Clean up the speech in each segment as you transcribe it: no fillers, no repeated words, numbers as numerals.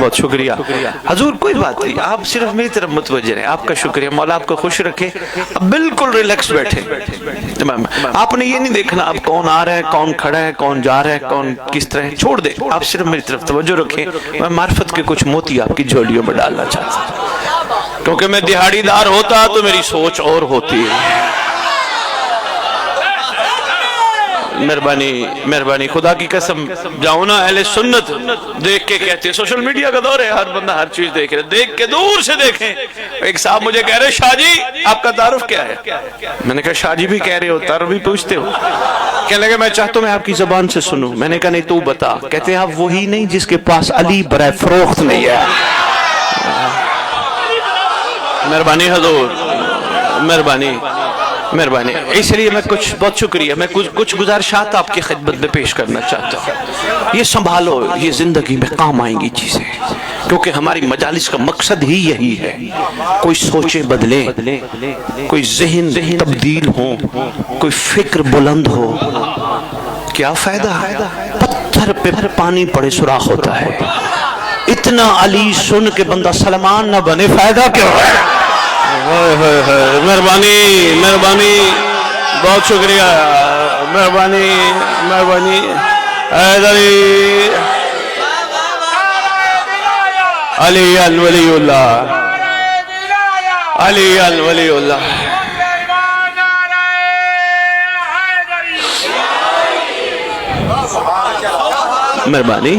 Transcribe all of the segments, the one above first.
بہت شکریہ حضور. کوئی بات نہیں, آپ صرف میری طرف متوجہ رہیں. آپ کا شکریہ, مولا آپ کو خوش رکھے. بالکل ریلیکس بیٹھے. آپ نے یہ نہیں دیکھنا آپ کون آ رہا ہے, کون کھڑا ہے, کون جا رہا ہے, کون کس طرح ہے, چھوڑ دیں. آپ صرف میری طرف توجہ رکھیں. میں معرفت کے کچھ موتی آپ کی جھولیوں میں ڈالنا چاہتا ہوں, کیونکہ میں دہاڑی دار ہوتا تو میری سوچ اور ہوتی ہے. مہربانی خدا کی قسم. جاؤ نا, اہل سنت دیکھ کے کہتے ہیں, سوشل میڈیا کا دور ہے, ہر بندہ ہر چیز دیکھ رہے, دیکھ کے دور سے دیکھیں. ایک صاحب مجھے کہہ رہے, شاہ جی آپ کا تعارف کیا ہے؟ میں نے کہا شاہ جی بھی کہہ رہے ہو, تعارف بھی پوچھتے ہو؟ کہنے لگے میں چاہتا ہوں میں آپ کی زبان سے سنوں. میں نے کہا نہیں تو بتا. کہتے ہیں آپ وہی نہیں جس کے پاس علی برائے فروخت نہیں ہے. مہربانی حضور, مہربانی. اس لیے میں کچھ بہت شکریہ, میں کچھ گزارشات آپ کی خدمت میں پیش کرنا چاہتا ہوں. یہ سنبھالو, یہ زندگی میں کام آئیں گی چیزیں, کیونکہ ہماری مجالس کا مقصد ہی یہی ہے. کوئی سوچیں بدلیں, کوئی ذہن تبدیل ہو, کوئی فکر بلند ہو. کیا فائدہ پتھر پہ پانی پڑے سوراخ ہوتا ہے. اتنا علی سن کے بندہ سلمان نہ بنے, فائدہ کیا ہے؟ مہربانی, بہت شکریہ. مہربانی. علی الولی اللہ, علی الولی اللہ. مہربانی.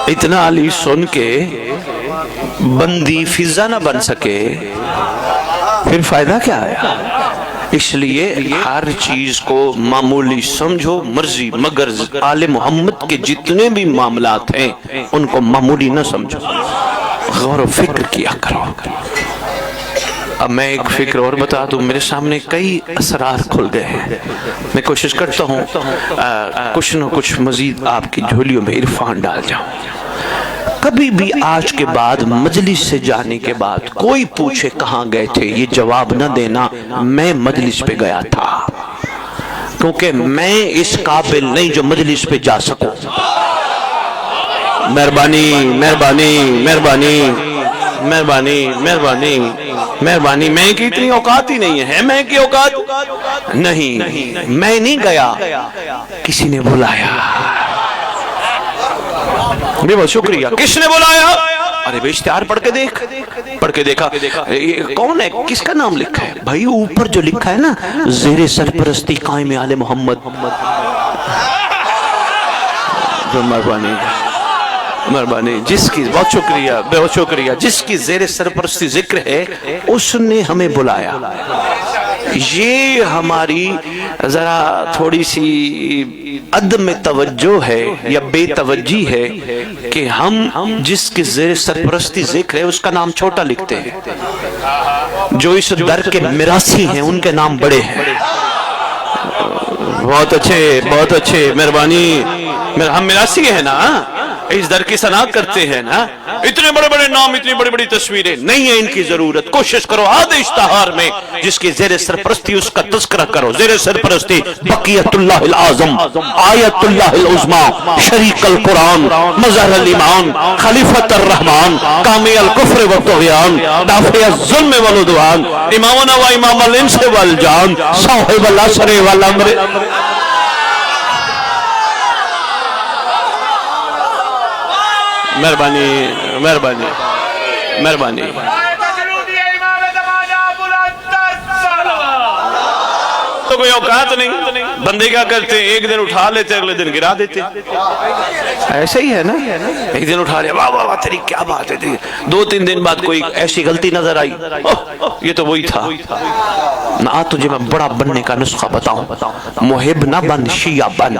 اتنا علی سن کے بندی فضا نہ بن سکے, پھر فائدہ کیا ہے؟ اس لیے ہر چیز کو معمولی سمجھو مرضی, مگر آل محمد کے جتنے بھی معاملات ہیں ان کو معمولی نہ سمجھو, غور و فکر کیا کرو. اب میں ایک فکر اور بتا دوں, میرے سامنے کئی اسرار کھل گئے ہیں. میں کوشش کرتا ہوں کچھ نہ کچھ مزید آپ کی جھولیوں میں عرفان ڈال جاؤں. کبھی بھی آج کے بعد مجلس سے جانے کے بعد کوئی پوچھے کہاں گئے تھے, یہ جواب نہ دینا میں مجلس پہ گیا تھا, کیونکہ میں اس قابل نہیں جو مجلس پہ جا سکوں. مہربانی. میں کی اتنی اوقات ہی نہیں ہے, میں کی اوقات نہیں. میں نہیں گیا, کسی نے بلایا. بہت شکریہ. کس نے بلایا؟ ارے بھائی اشتہار پڑھ کے دیکھا. کون ہے, کس کا نام لکھا ہے؟ بھائی اوپر جو لکھا ہے نا, زیر سرپرستی قائم آل محمد. مہربانی. جس کی بہت شکریہ, جس کی زیر سرپرستی ذکر ہے اس نے ہمیں بلایا. یہ ہماری ذرا تھوڑی سی عدم توجہ ہے یا بے توجہی ہے کہ ہم جس کی زیر سرپرستی ذکر ہے اس کا نام چھوٹا لکھتے ہیں, جو اس در کے میراثی ہیں ان کے نام بڑے ہیں. بہت اچھے. مہربانی. ہم میراثی ہیں نا, اس در کی ثنا کرتے ہیں نا. اتنے بڑے بڑے نام, اتنی بڑی بڑی تصویریں نہیں ہیں ان کی ضرورت. کوشش کرو آدھے اشتہار میں جس کی زیر سرپرستی اس کا تذکرہ کرو. زیر سرپرستی بقیت اللہ العظم, آیت اللہ العظمى, شریک القرآن, مظہر الایمان, خلیفۃ الرحمن, کامی الکفر والطغیان, دافع الظلم والعدوان, امامنا و امام الانس والجان, صاحب العصر والامر. مہربانی. تو کوئی اوقات نہیں. بندے کیا کرتے ہیں, ایک دن اٹھا لیتے اگلے دن گرا دیتے. ایسا ہی ہے نا, ایک دن اٹھا لیا, واہ واہ واہ تیری کیا بات ہے, 2-3 دن بعد کوئی ایسی غلطی نظر آئی, یہ تو وہی تھا. نہ تجھے میں بڑا بننے کا نسخہ بتاؤں, محب نہ بن شیعہ بن.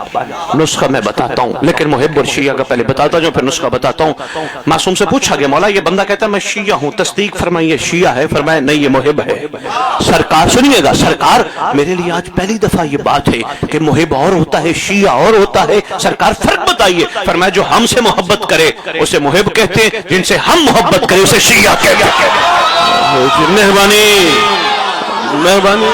نسخہ میں بتاتا ہوں, لیکن محب اور شیعہ کا پہلے بتاتا ہوں, پھر نسخہ بتاتا ہوں. معصوم سے پوچھا گیا, مولا یہ بندہ کہتا ہے میں شیعہ ہوں, تصدیق فرمائیے شیعہ ہے. فرمایا نہیں یہ محب ہے. سرکار سنیے گا, سرکار میرے لیے آج پہلی دفعہ یہ بات ہے کہ محب اور ہوتا ہے, شیعہ اور ہوتا ہے. سرکار فرق بتائیے. فرمایا جو ہم سے محبت کرے اسے محب کہتے ہیں, جن سے ہم محبت کرے اسے شیعہ کہتے ہیں. مہربانی.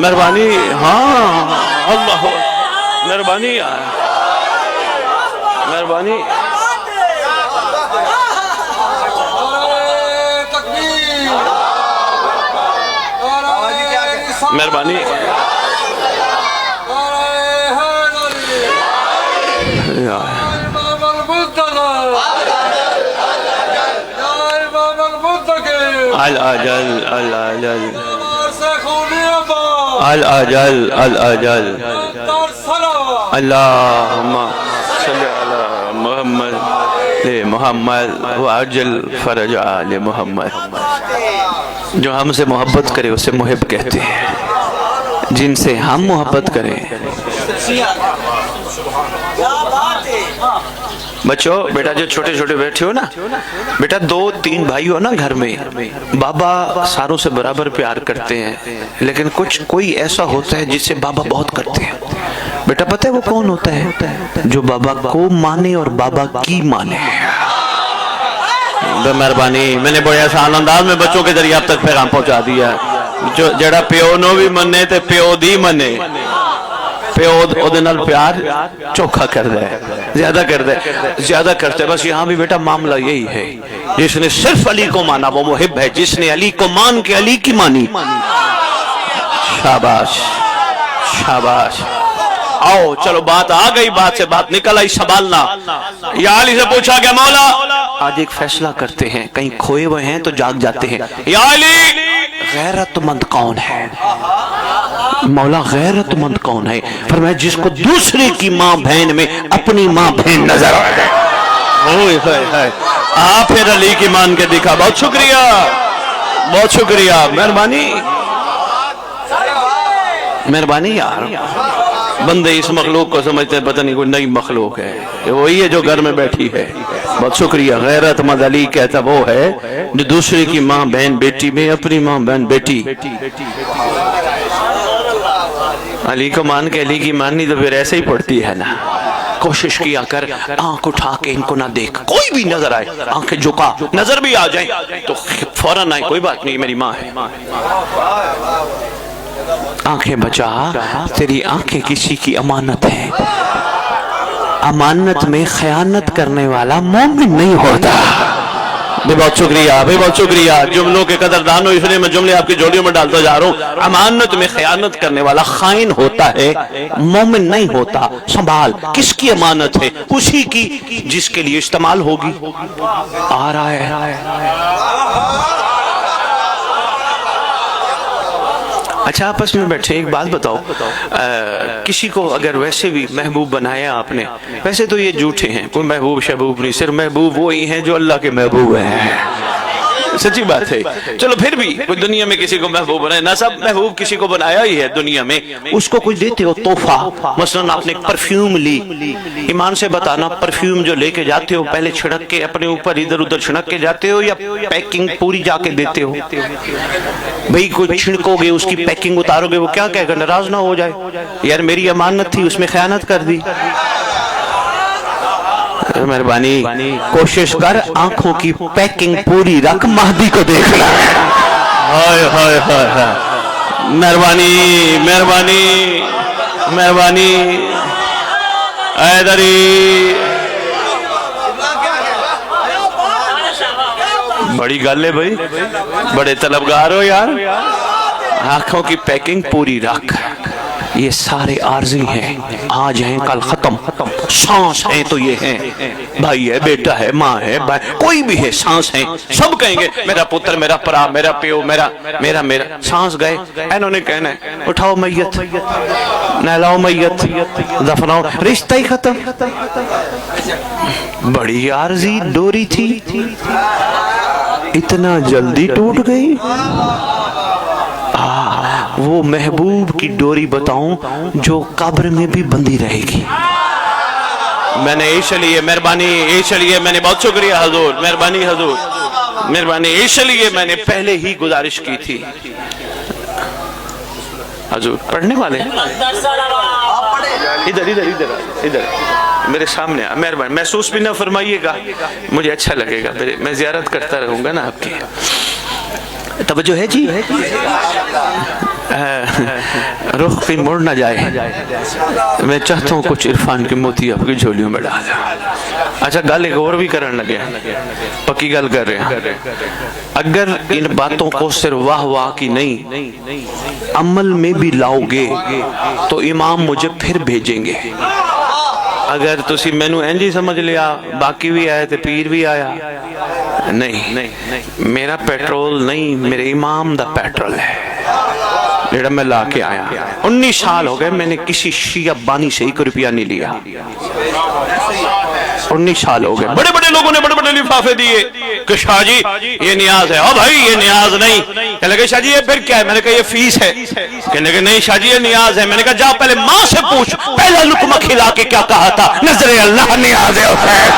مہربانی. ہاں اللہ مہربانی مہربانی. مہربانی. الأجل الأجل الأجل الأجل. اللهم صل على محمد محمد وعجل فرج آل محمد. جو ہم سے محبت کرے اسے محب کہتے ہیں، جن سے ہم محبت کریں. بچوں بیٹا جو چھوٹے چھوٹے بیٹھے ہو نا، بیٹا 2-3 بھائی ہو نا گھر میں، بابا ساروں سے برابر پیار کرتے ہیں، لیکن کوئی ایسا ہوتا ہے جس سے بابا بہت کرتے ہیں. بیٹا پتہ ہے وہ کون ہوتا ہے؟ جو بابا کو مانے اور بابا کی مانے. مہربانی. میں نے بڑے آسان انداز میں بچوں کے ذریعے اب تک پیغام پہنچا دیا. جڑا پیو نو بھی منے تے پیو دی منے، پیو دے نال پیار چوکھا کر دے، زیادہ کر دے، زیادہ کرتے. بس یہاں بھی بیٹا معاملہ یہی ہے، جس نے صرف علی کو مانا وہ محب ہے، جس نے علی کو مان کے علی کی مانی. شاباش شاباش. آؤ چلو بات آ گئی، بات سے بات نکل آئی، سنبھالنا. یا علی سے پوچھا کہ مولا آج ایک فیصلہ کرتے ہیں، کہیں کھوئے ہوئے ہیں تو جاگ جاتے ہیں. یا علی غیرت مند کون ہے؟ مولا غیرت مند کون ہے؟ فرمایا جس کو دوسرے کی ماں بہن میں اپنی ماں بہن نظر آ جائے. آپ پھر علی کی مان کے دکھا. بہت شکریہ بہت شکریہ. مہربانی مہربانی. یار بندے اس مخلوق کو سمجھتے ہیں پتہ نہیں کوئی نئی مخلوق ہے، وہی ہے جو گھر میں بیٹھی ہے. بہت شکریہ. غیرت مند علی کہتا وہ ہے جو دوسرے کی ماں بہن بیٹی میں اپنی ماں بہن بیٹی. علی کو مان کے علی کی ماننی تو پھر ایسے ہی پڑتی ہے نا. کوشش کیا کر آنکھ اٹھا کے ان کو نہ دیکھ، کوئی بھی نظر آئے آنکھیں جھکا، نظر بھی آ جائیں تو فوراً آئے، کوئی بات نہیں میری ماں ہے. آنکھیں بچا، تیری آنکھیں کسی کی امانت ہیں. امانت میں خیانت کرنے والا مومن نہیں ہوتا. بہت شکریہ بہت شکریہ. جملوں کے قدردان ہو، اس لیے میں جملے آپ کی جوڑیوں میں ڈالتا جا رہا ہوں. امانت میں خیانت کرنے والا خائن ہوتا ہے، مومن نہیں ہوتا. سنبھال، کس کی امانت ہے؟ اسی کی جس کے لیے استعمال ہوگی. آ رہا ہے. اچھا آپس میں بیٹھے ایک بات بتاؤ، کسی کو اگر ویسے بھی محبوب بنایا آپ نے، ویسے تو یہ جھوٹے ہیں، کوئی محبوب شہبوب نہیں، صرف محبوب وہی ہیں جو اللہ کے محبوب ہیں. سچی بات ہے. چلو پھر بھی کوئی دنیا میں کسی کو محبوب بنائے نہ، سب محبوب کسی کو بنایا ہی ہے دنیا میں. اس کو کوئی دیتے ہو تحفہ، مثلا آپ نے پرفیوم لی، ایمان سے بتانا پرفیوم جو لے کے جاتے ہو پہلے چھڑک کے اپنے اوپر ادھر ادھر چھڑک کے جاتے ہو یا پیکنگ پوری جا کے دیتے ہو؟ بھئی کوئی چھڑکو گے اس کی پیکنگ اتارو گے، وہ کیا کہے گا؟ ناراض نہ ہو جائے یار میری امانت تھی اس میں خیانت کر دی. مہربانی کوشش کر آنکھوں کی پیکنگ پوری رکھ، مہدی کو دیکھنا ہے. ہائے ہائے ہائے. مہربانی مہربانی مہربانی. ایدری بڑی گل ہے بھائی، بڑے طلبگار ہو یار. آنکھوں کی پیکنگ پوری رکھ. یہ سارے عارضی ہیں، آج ہیں کل ختم. سانس ہیں تو یہ ہیں، بھائی ہے بیٹا ہے ماں ہے بھائی کوئی بھی ہے، سانس ہیں. سب کہیں گے میرا پتر میرا پرا میرا پیو میرا میرا میرا. سانس گئے انہوں نے کہنا ہے اٹھاؤ میت، نہلاؤ میت، دفناؤ، رشتہ ہی ختم. بڑی عارضی ڈوری تھی، اتنا جلدی ٹوٹ گئی. وہ محبوب کی ڈوری بتاؤں جو قبر میں بھی بندھی رہے گی. میں نے اس لیے مہربانی، اس لیے میں نے بہت شکریہ حضور، مہربانی حضور مہربانی. اس لیے میں نے پہلے ہی گزارش کی تھی. حضور پڑھنے والے ادھر ادھر ادھر ادھر میرے سامنے مہربانی. محسوس بھی نہ فرمائیے گا، مجھے اچھا لگے گا، میں زیارت کرتا رہوں گا نا آپ کی. توجہ ہے جی؟ رخ کی مڑ نہ جائے، میں چاہتا ہوں کچھ عرفان کے موتی آپ کی جھولیوں میں ڈال دیں۔ اچھا گل ایک اور بھی کرن لگے، پکی گل کر رہے ہیں، اگر ان باتوں کو صرف واہ واہ کی نہیں عمل میں بھی لاؤ گے تو امام مجھے پھر بھیجیں گے۔ اگر تسی میں نو اینجی سمجھ لیا باقی بھی آئے تے پیر بھی آیا، نہیں، میرا پیٹرول نہیں، میرے امام دا پیٹرول ہے جڑا میں لا کے آیا۔ 19 سال ہو گئے میں نے کسی شیعہ بانی سے 1 روپیہ نہیں لیا، 19 سال ہو گئے۔ بڑے بڑے لوگوں نے بڑے بڑے لفافے دیے کہ شاہ جی یہ نیاز ہے، او بھائی یہ نیاز نہیں۔ کہنے لگے شاہ جی یہ پھر کیا ہے؟ میں نے کہا یہ فیس ہے۔ کہنے لگے نہیں شاہ جی یہ نیاز ہے۔ میں نے کہا جا پہلے ماں سے پوچھ پہلا لقمہ کھلا کے کیا کہا تھا، نظر اللہ نیاز ہے حسین۔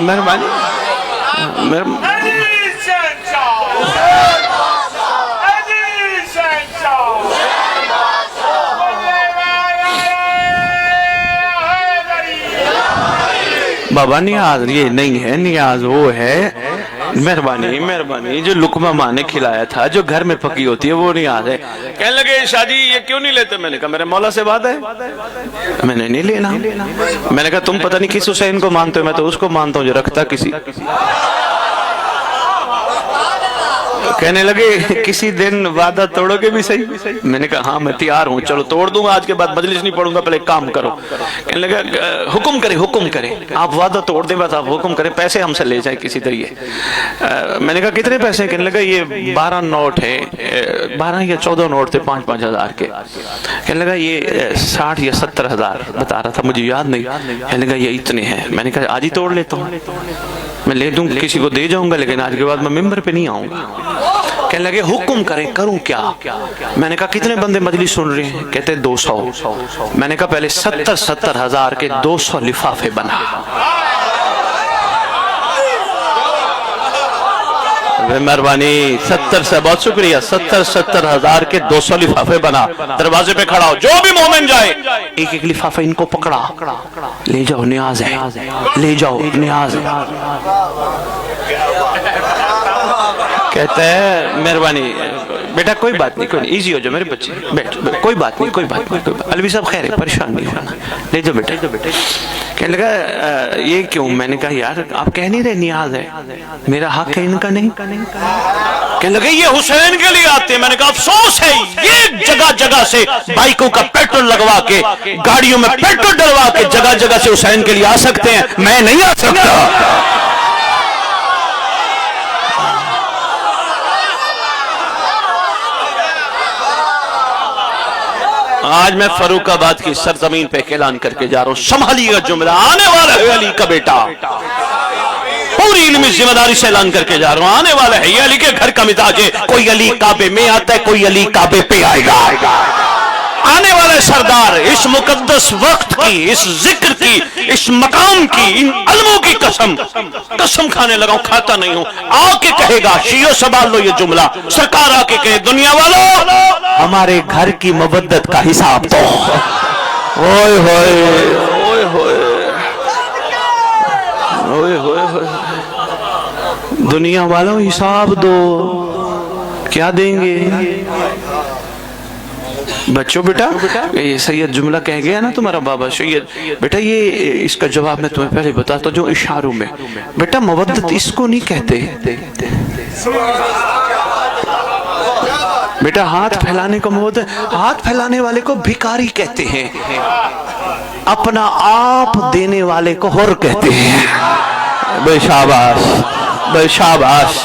مہربانی بابا نیاز یہ نہیں ہے، نیاز وہ ہے، مہربانی جو لقمہ ماں نے کھلایا تھا جو گھر میں پکی ہوتی ہے وہ نیاز ہے۔ کہنے لگے شاہ جی یہ کیوں نہیں لیتے؟ میں نے کہا میرے مولا سے بات ہے، میں نے نہیں لینا۔ میں نے کہا تم پتہ نہیں کس حسین کو مانتے ہو، میں تو اس کو مانتا ہوں جو رکھتا کسی۔ کہنے لگے کسی دن وعدہ توڑو گے بھی صحیح؟ میں نے کہا ہاں میں تیار ہوں، چلو توڑ دوں گا، آج کے بعد مجلس نہیں پڑھوں گا، پہلے کام کرو۔ کہنے لگا حکم کرے، آپ وعدہ توڑ دیں بس، آپ حکم کریں، پیسے ہم سے لے جائیں کسی طریقے۔ میں نے کہا کتنے پیسے؟ کہنے لگا یہ 12 نوٹ ہے، 12 یا 14 نوٹ تھے 5-5 ہزار کے۔ کہنے لگا یہ 60 یا 70 ہزار بتا رہا تھا، مجھے یاد نہیں۔ کہنے لگا یہ اتنے ہیں۔ میں نے کہا آج ہی توڑ لیتا ہوں، میں لے دوں کسی کو دے جاؤں گا، لیکن آج کے بعد میں ممبر پہ نہیں آؤں گا۔ کہنے لگے حکم کریں، کروں کیا؟ میں نے کہا کتنے بندے مجلس سن رہے ہیں؟ کہتے 200۔ میں نے کہا پہلے 70 ہزار کے 200 لفافے بنا۔ مہربانی 70 سے بہت شکریہ، 70 ہزار کے 200 لفافے بنا، دروازے پہ کھڑا ہو، جو بھی مومن جائے ایک لفافہ ان کو پکڑا، لے جاؤ نیاز ہے، لے جاؤ نیاز ہے۔ کہتا ہے مہربانی بیٹا کوئی بات نہیں، کوئی نہیں، ایزی ہو جاؤ میرے بچے، بیٹھ، کوئی بات نہیں، کوئی بات نہیں، علوی صاحب خیر ہے، پریشان نہیں ہونا، لے جاؤ بیٹا۔ کہنے لگا یہ کیوں؟ میں نے کہا یار آپ کہہ نہیں رہے نیاز ہے، میرا حق ہے ان کا نہیں۔ کہنے لگے یہ حسین کے لیے آتے ہیں۔ میں نے کہا افسوس ہے یہ جگہ جگہ سے بائکوں کا پیٹرول لگوا کے، گاڑیوں میں پیٹرول ڈلوا کے جگہ جگہ سے حسین کے لیے آ سکتے ہیں، میں نہیں آ سکتا۔ آج میں فاروق آباد کی سرزمین پہ اعلان کر کے جا رہا ہوں، سنبھالیے گا جملہ، آنے والا ہے علی کا بیٹا، پوری علمی ذمہ داری سے اعلان کر کے جا رہا ہوں، آنے والا ہے یہ علی کے گھر کا مزاج ہے، کوئی علی کعبے میں آتا ہے، کوئی علی کعبے پہ آئے گا، آنے والے سردار اس مقدس وقت کی، اس ذکر کی، اس مقام کی، ان علموں کی قسم کھانے لگا ہوں، کھاتا نہیں ہوں۔ آ کے کہے گا، شیعوں سنبھال لو یہ جملہ، سرکار آ کے کہے دنیا والوں ہمارے گھر کی مودت کا حساب دو۔ اوئے ہوئے اوئے ہوئے اوئے ہوئے ہوئے، دنیا والوں حساب دو، کیا دیں گے؟ بچوں بیٹا یہ سید جملہ کہہ گیا نا تمہارا بابا سید، بیٹا یہ اس کا جواب میں تمہیں پہلے بتاتا ہوں جو اشاروں میں، بیٹا مودت اس کو نہیں کہتے، بیٹا ہاتھ پھیلانے کو مودت، ہاتھ پھیلانے والے کو بھکاری کہتے ہیں، اپنا آپ دینے والے کو حر کہتے ہیں۔ بے شاباش بے شاباش،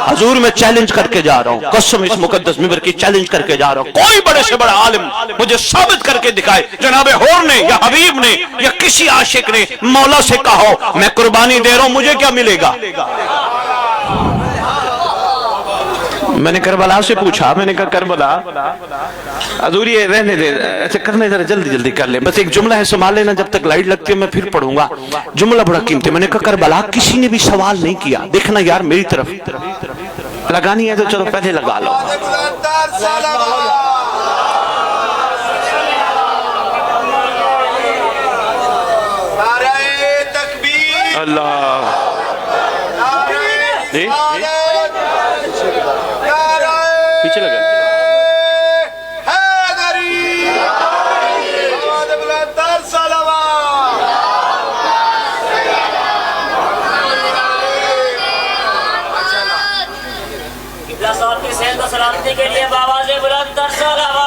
حضور میں چیلنج کر کے جا رہا ہوں، قسم اس مقدس ممبر کی چیلنج کر کے جا رہا ہوں، کوئی بڑے سے بڑا عالم مجھے ثابت کر کے دکھائے جناب حور نے یا حبیب نے یا کسی عاشق نے مولا سے کہا ہو میں قربانی دے رہا ہوں مجھے کیا ملے گا۔ میں نے کربلا سے پوچھا، میں نے کہا کربلا حضور یہ رہنے دے، اچھا کرنے ذرا جلدی جلدی کر لیں، بس ایک جملہ ہے سنبھال لینا جب تک لائٹ لگتی ہے میں پھر پڑھوں گا، جملہ بڑا قیمتی۔ میں نے کہا کربلا کسی نے بھی سوال نہیں کیا، دیکھنا یار میری طرف لگانی ہے تو چلو پہلے لگا لو۔ اللہ جی پیچھے لگا سلامتی کے لیے باواز بلند تر صلوات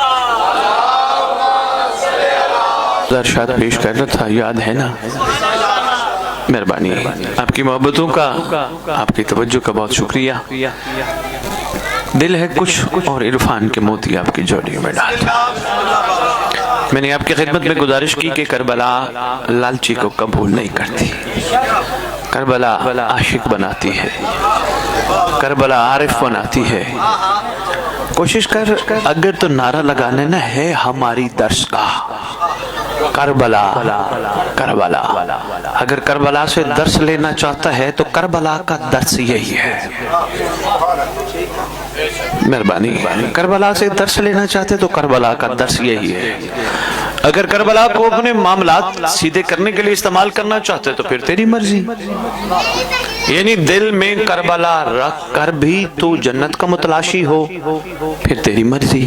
ارشاد پیش کرنا تھا، یاد ہے نا؟ مہربانی آپ کی محبتوں کا، آپ کی توجہ کا بہت شکریہ۔ دل ہے کچھ اور عرفان کے موتی آپ کی جوڑیوں میں ڈال۔ میں نے آپ کی خدمت میں گزارش کی کہ کربلا لالچی کو قبول نہیں کرتی، کربلا عاشق بناتی ہے، کربلا عارف بناتی ہے۔ کوشش کر، اگر تو نعرہ لگانے نہ ہے ہماری درسگاہ کربلا کربلا، اگر کربلا سے درس لینا چاہتا ہے تو کربلا کا درس یہی ہے۔ مہربانی، کربلا سے درس لینا چاہتے تو کربلا کا درس یہی ہے۔ اگر کربلا کو اپنے معاملات سیدھے کرنے کے لیے استعمال کرنا چاہتے تو پھر تیری مرضی، یعنی دل میں کربلا رکھ کر بھی تو جنت کا متلاشی ہو، پھر تیری مرضی۔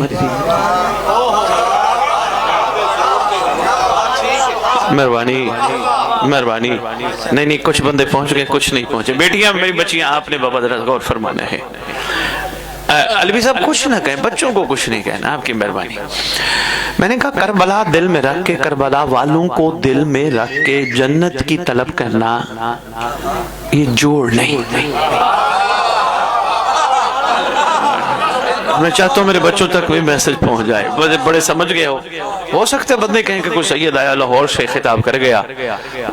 مہربانی مہربانی، نہیں کچھ بندے پہنچ گئے، کچھ نہیں پہنچے۔ بیٹیاں میری بچیاں، آپ نے بابا ذرا غور فرمانا ہے۔ علوی صاحب کچھ نہ کہیں، بچوں کو کچھ نہیں کہنا، آپ کی مہربانی۔ میں نے کہا کربلا دل میں رکھ کے، کربلا والوں کو دل میں رکھ کے جنت کی طلب کرنا یہ جوڑ نہیں۔ میں چاہتا ہوں میرے بچوں تک بھی میسج پہنچ جائے، بڑے سمجھ گئے ہو سکتا ہے بندے کہیں کہ کوئی سید آیا لاہور سے خطاب کر گیا،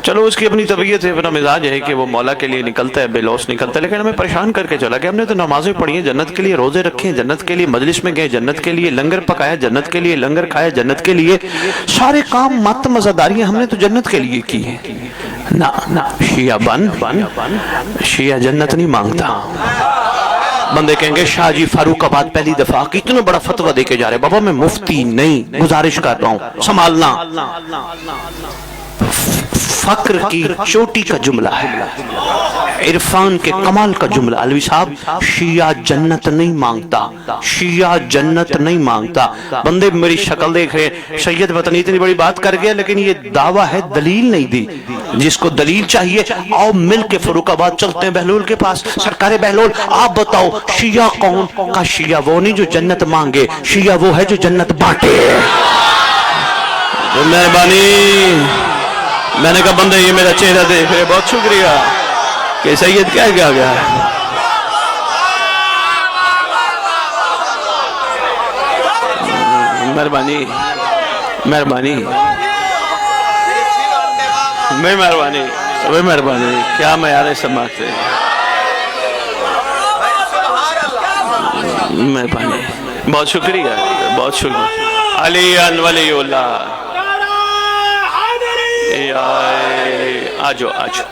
چلو اس کی اپنی طبیعت ہے، اپنا مزاج ہے کہ وہ مولا کے لیے نکلتا ہے، بے لوس نکلتا ہے، لیکن ہمیں پریشان کر کے چلا کہ ہم نے تو نمازیں پڑھی ہیں جنت کے لیے، روزے رکھے ہیں جنت کے لیے، مجلس میں گئے جنت کے لیے، لنگر پکایا جنت کے لیے، لنگر کھایا جنت کے لیے، سارے کام مت مزاداریاں ہم نے تو جنت کے لیے کی ہیں۔ نہ شیعہ بن، شیعہ جنت نہیں مانگتا۔ بندے کہیں گے شاہ جی فاروق آباد پہلی دفعہ کتنا بڑا فتویٰ دے کے جا رہے، بابا میں مفتی نہیں، گزارش کر رہا ہوں سنبھالنا۔ فقر کی چوٹی کا جملہ ہے، عرفان کے کمال کا جملہ۔ علوی صاحب شیعہ جنت نہیں مانگتا، شیعہ جنت نہیں مانگتا۔ بندے میری شکل دیکھ رہے ہیں، سید پتہ نہیں اتنی بڑی بات کر گیا لیکن یہ دعویٰ ہے، دلیل نہیں دی۔ جس کو دلیل چاہیے آؤ مل کے فاروق آباد چلتے ہیں بہلول کے پاس۔ سرکار بہلول آپ بتاؤ شیعہ کون؟ کا شیعہ وہ نہیں جو جنت مانگے، شیعہ وہ ہے جو جنت بانٹے۔ مہربانی، میں نے کہا بندے یہ میرا چہرہ دیکھ رہے، بہت شکریہ کہ سید کیا گیا ہے۔ مہربانی مہربانی مہربانی مہربانی، کیا معیار سماعت ہے۔ مہربانی، بہت شکریہ، بہت شکریہ۔ علی ولی اللہ، آجو آجو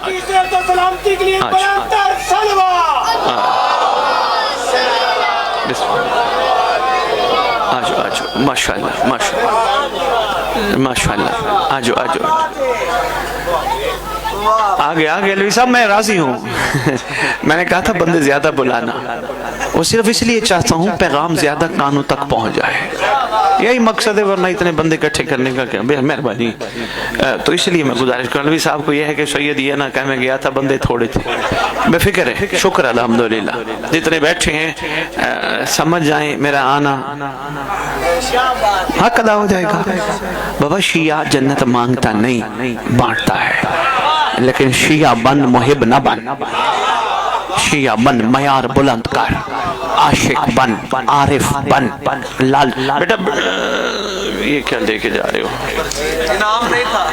سلامتی کے لیے بلند تر صلوات۔ آجو آجو، ماشاءاللہ ماشاءاللہ ماشاءاللہ، آجو آجو آگے آگے۔ علوی صاحب میں راضی ہوں، میں نے کہا تھا بندے زیادہ بلانا، وہ صرف اس لیے چاہتا ہوں پیغام زیادہ کانوں تک پہنچ جائے، یہی مقصد ہے، ورنہ اتنے بندے اکٹھے کرنے کا کیا۔ مہربانی، تو اس لیے میں گزارش کروں علوی صاحب کو، یہ ہے کہ سید یہ نہ کہ میں گیا تھا بندے تھوڑے تھے، بے فکر ہے، شکر الحمدللہ جتنے بیٹھے ہیں سمجھ جائیں میرا آنا حق ادا ہو جائے گا۔ بابا شیعہ جنت مانگتا نہیں، بانٹتا ہے، لیکن شیعہ بن محب نہ بن، شیعہ بن معیار بلند کر، عاشق بن، عارف بن، لال۔ بیٹا یہ کیا لے کے جا رہے ہو؟ انعام نہیں تھا۔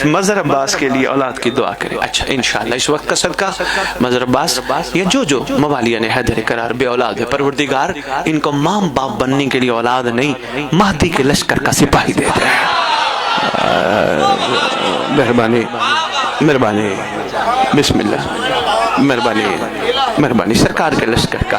مظہر عباس کے لیے اولاد کی دعا کرے۔ اچھا انشاءاللہ اس وقت کا صدقہ مظہر عباس یا جو موالیہ نے حیدر قرار بے اولاد ہے، پروردگار ان کو ماں باپ بننے کے لیے اولاد نہیں، مہدی کے لشکر کا سپاہی دے دے۔ مہربانی مہربانی، بسم اللہ، مہربانی مہربانی، سرکار کے لشکر کا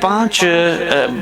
5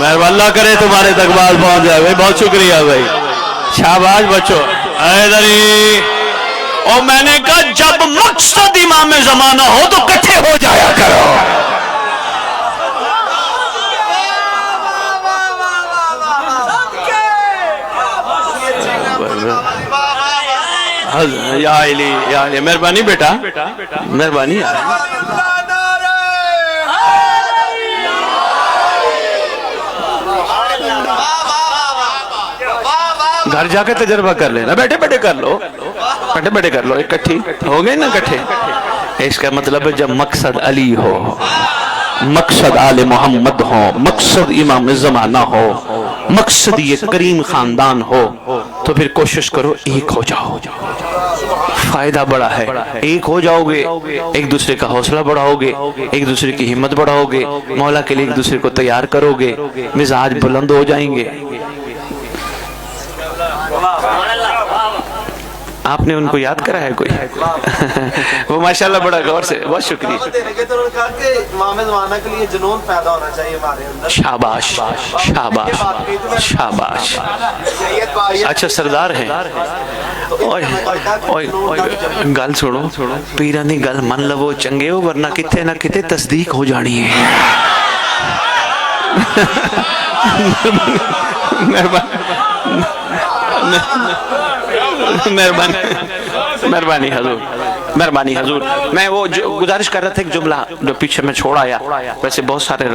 مہربان اللہ کرے تمہارے تک بات پہنچ جائے بھائی. بہت شکریہ بھائی. شاباش بچوں. ایدری اور میں نے کہا جب مقصد امام زمانہ ہو تو کٹھے ہو جایا کرو. یا علی یا علی. مہربانی بیٹا, مہربانی. گھر جا کے تجربہ کر لینا. بیٹھے بیٹھے کر لو, بیٹھے بیٹھے کر لو. اکٹھی ہو گئے نا اکٹھے. اس کا مطلب ہے جب مقصد علی ہو, مقصد آل محمد ہو, مقصد امام زمانہ ہو, مقصد یہ کریم خاندان ہو, تو پھر کوشش کرو ایک ہو جاؤ. فائدہ بڑا ہے. ایک ہو جاؤ گے, ایک دوسرے کا حوصلہ بڑھاؤ گے, ایک دوسرے کی ہمت بڑھاؤ گے, مولا کے لیے ایک دوسرے کو تیار کرو گے, مزاج بلند ہو جائیں گے. آپ نے ان کو یاد کرا ہے کوئی؟ وہ ماشاءاللہ بڑا غور سے. بہت شکریہ. امام زمانہ کے لیے جنون پیدا ہونا چاہیے ہمارے اندر. شاباش شاباش شاباش. اچھا سردار ہیں. گل چھوڑو, پیرانی گل من لو چنگے ہو, ورنہ کتے نہ کتے تصدیق ہو جانی ہے. مہربانی حضور, مہربانی حضور. میں وہ گزارش کر رہا تھا ایک جملہ جو پیچھے میں چھوڑ آیا. ویسے بہت سارے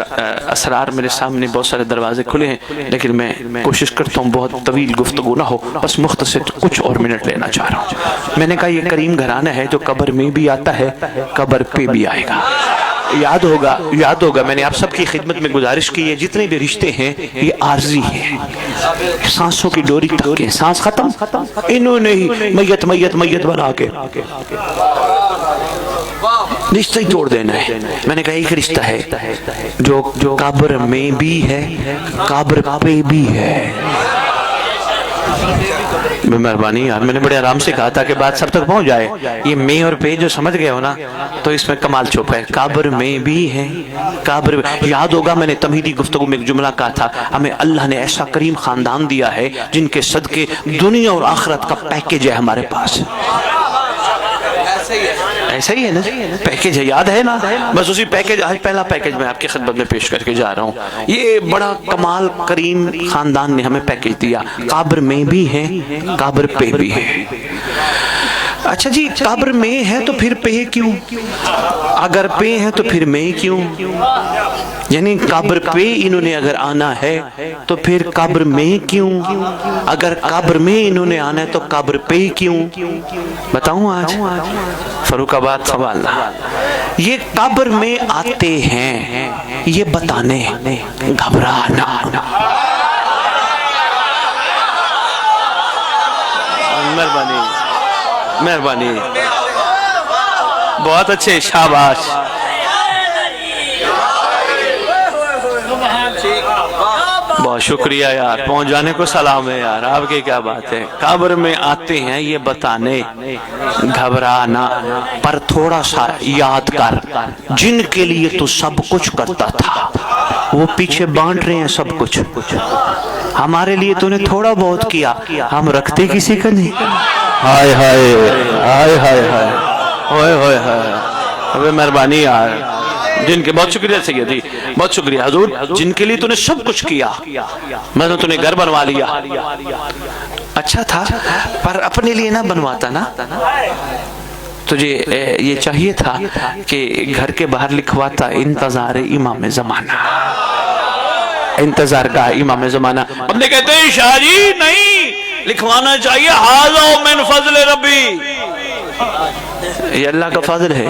اسرار میرے سامنے, بہت سارے دروازے کھلے ہیں, لیکن میں کوشش کرتا ہوں بہت طویل گفتگو نہ ہو, بس مختصر کچھ اور منٹ لینا چاہ رہا ہوں. میں نے کہا یہ کریم گھرانہ ہے جو قبر میں بھی آتا ہے, قبر پہ بھی آئے گا. یاد ہوگا, یاد ہوگا میں نے آپ سب کی خدمت میں گزارش کی ہے جتنے بھی رشتے ہیں یہ عارضی ہیں. سانسوں کی ڈوری تک کے سانس ختم, انہوں نے ہی میت میت میت بنا کے رشتہ ہی توڑ دینا ہے. میں نے کہا ایک رشتہ ہے جو قبر میں بھی ہے, قبر پہ بھی ہے. مہربانی یار, میں نے بڑے آرام سے کہا تھا کہ بات سب تک پہنچ جائے. یہ میں اور پہ جو سمجھ گئے ہو نا, تو اس میں کمال چھپا ہے. قبر میں بھی ہے, قبر. یاد ہوگا میں نے تمہیدی گفتگو میں ایک جملہ کہا تھا, ہمیں اللہ نے ایسا کریم خاندان دیا ہے جن کے صدقے دنیا اور آخرت کا پیکیج ہے ہمارے پاس. ایسا ہی ہے نا, پیکیج ہے, یاد ہے نا. بس اسی پیکیج, آج پہلا پیکیج میں آپ کی خدمت میں پیش کر کے جا رہا ہوں. یہ بڑا کمال کریم خاندان نے ہمیں پیکیج دیا. قبر میں بھی ہے, قبر پہ بھی ہے. اچھا جی, قبر میں ہے تو پھر پہ کیوں؟ اگر پہ ہے تو پھر میں کیوں؟ یعنی قبر پہ انہوں نے اگر آنا ہے تو پھر قبر میں کیوں؟ اگر قبر میں انہوں نے آنا ہے تو قبر پہ کیوں؟ بتاؤں آج فاروق آباد سوالنا. یہ قبر میں آتے ہیں یہ بتانے, گھبرانا. مہربانی مہربانی, بہت اچھے, شاباش. بہت شکریہ یار, پہنچ جانے کو سلام ہے یار. آپ کی کیا بات ہے. قبر میں آتے ہیں یہ بتانے, گھبرانا, پر تھوڑا سا یاد کر جن کے لیے تو سب کچھ کرتا تھا وہ پیچھے بانٹ رہے ہیں سب کچھ. ہمارے لیے تو نے تھوڑا بہت کیا, ہم رکھتے کسی کا نہیں. ہائے ہائے ہائے ہائے ہائے ہوئے ہوئے ہائے. ابے مہربانی یار, جن کے, بہت شکریہ سیدی, بہت شکریہ حضور, جن کے لیے تو نے سب کچھ کیا. میں تو نے گھر بنوا لیا, اچھا تھا, پر اپنے لیے نہ بنواتا نا. تجھے یہ چاہیے تھا کہ گھر کے باہر لکھواتا انتظار امام زمانہ, انتظار کا امام زمانہ. اب نے کہتے ہیں شاہ جی نہیں, لکھوانا چاہیے حاضہ من فضل ربی, یہ اللہ کا فضل ہے.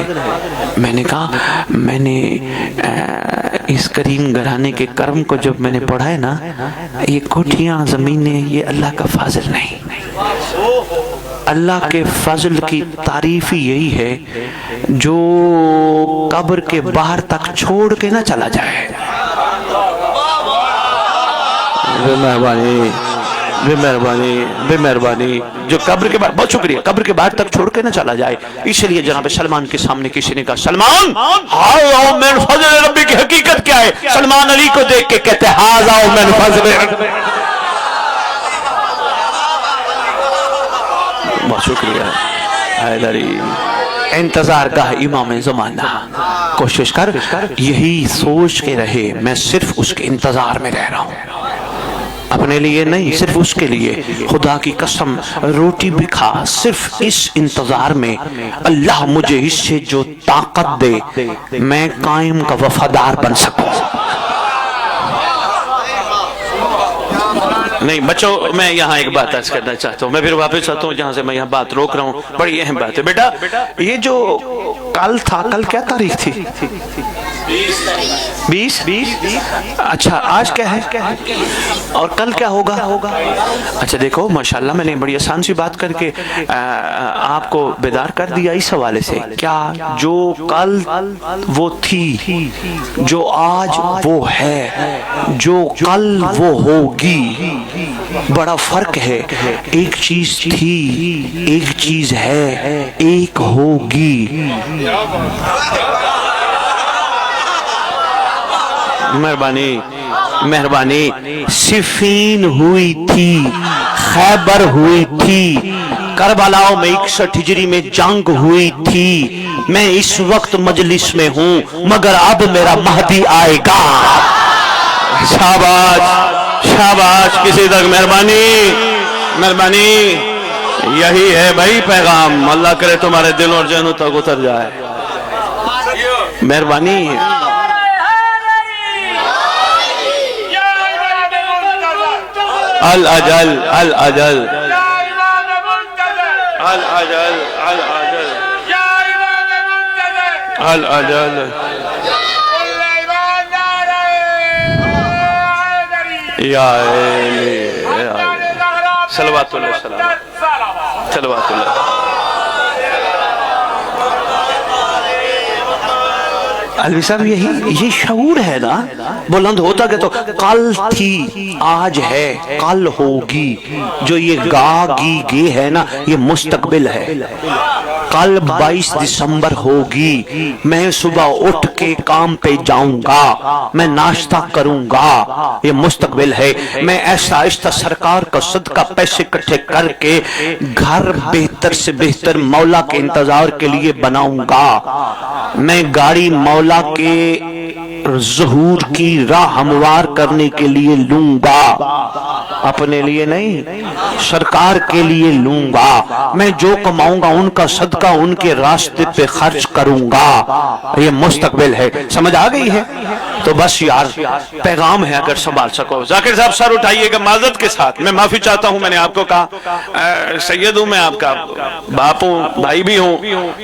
میں نے کہا میں نے اس کریم گھرانے کے کرم کو جب میں نے پڑھا ہے نا, یہ کوٹھیاں زمینیں یہ اللہ کا فضل نہیں. اللہ کے فضل کی تعریف ہی یہی ہے جو قبر کے باہر تک چھوڑ کے نہ چلا جائے. مہربانی بے مہربانی جو قبر کے بعد، بہت شکریہ، قبر کے بعد تک چھوڑ کے نہ چلا جائے. اس لیے جناب سلمان کے سامنے کسی نے کہا سلمان ہاؤ من فضل ربی کی حقیقت کیا ہے؟ سلمان علی کو دیکھ کے کہتے ہاؤ من فضل. بہت شکریہ حیدری. انتظار گاہ امام زمانہ، کوشش کر یہی سوچ کے رہے میں صرف اس کے انتظار میں رہ رہا ہوں، اپنے لیے نہیں، صرف اس کے لیے. خدا کی قسم روٹی بھی کھا صرف اس انتظار میں اللہ مجھے اس سے جو طاقت دے میں قائم کا وفادار بن سکوں. نہیں بچوں، میں یہاں ایک بات عرض کرنا چاہتا ہوں، میں پھر واپس آتا ہوں جہاں سے میں یہاں بات روک رہا ہوں. بڑی اہم بات ہے بیٹا. یہ جو کل تھا، کل کیا تاریخ تھی؟ 20. اچھا آج کیا ہے اور کل کیا ہوگا؟ اچھا دیکھو ماشاءاللہ میں نے بڑی آسان سی بات کر کے آپ کو بیدار کر دیا اس حوالے سے. کیا جو کل وہ تھی، جو آج وہ ہے، جو کل وہ ہوگی، بڑا فرق ہے. ایک چیز تھی، ایک چیز ہے، ایک ہوگی. مہربانی. صفین ہوئی تھی، خیبر ہوئی تھی، کربلا میں 61 ہجری میں جنگ ہوئی تھی. میں اس وقت مجلس میں ہوں مگر اب میرا مہدی آئے گا. شاباش کسی تک مہربانی. یہی ہے بھائی پیغام. اللہ کرے تمہارے دل اور ذہنوں تک اتر جائے. مہربانی. الاجل یا صلوات اللہ. علوی صاحب یہی شعور ہے نا. بلند ہوتا کہ تو کل تھی، آج ہے، کل ہوگی. جو یہ گی گے ہے نا، یہ مستقبل ہے. کل 22 دسمبر ہوگی، میں صبح اٹھ کے کام پہ جاؤں گا، میں ناشتہ کروں گا، یہ مستقبل ہے. میں ایسا آہستہ سرکار کا صدقہ پیسے اکٹھے کر کے گھر بہتر سے بہتر مولا کے انتظار کے لیے بناؤں گا. میں گاڑی مولا کے ظہور کی راہ ہموار کرنے کے لیے لوں گا، اپنے لیے نہیں، سرکار کے لیے لوں گا. میں جو کماؤں گا ان کا صدقہ ان کے راستے پہ خرچ کروں گا. یہ مستقبل ہے. سمجھ آ گئی ہے؟ تو بس یار پیغام ہے، اگر سنبھال سکو. ذاکر صاحب سر اٹھائیے گا معذرت کے ساتھ. میں معافی چاہتا ہوں، میں نے آپ کو کہا سید ہوں، میں آپ کا باپ ہوں، بھائی بھی ہوں.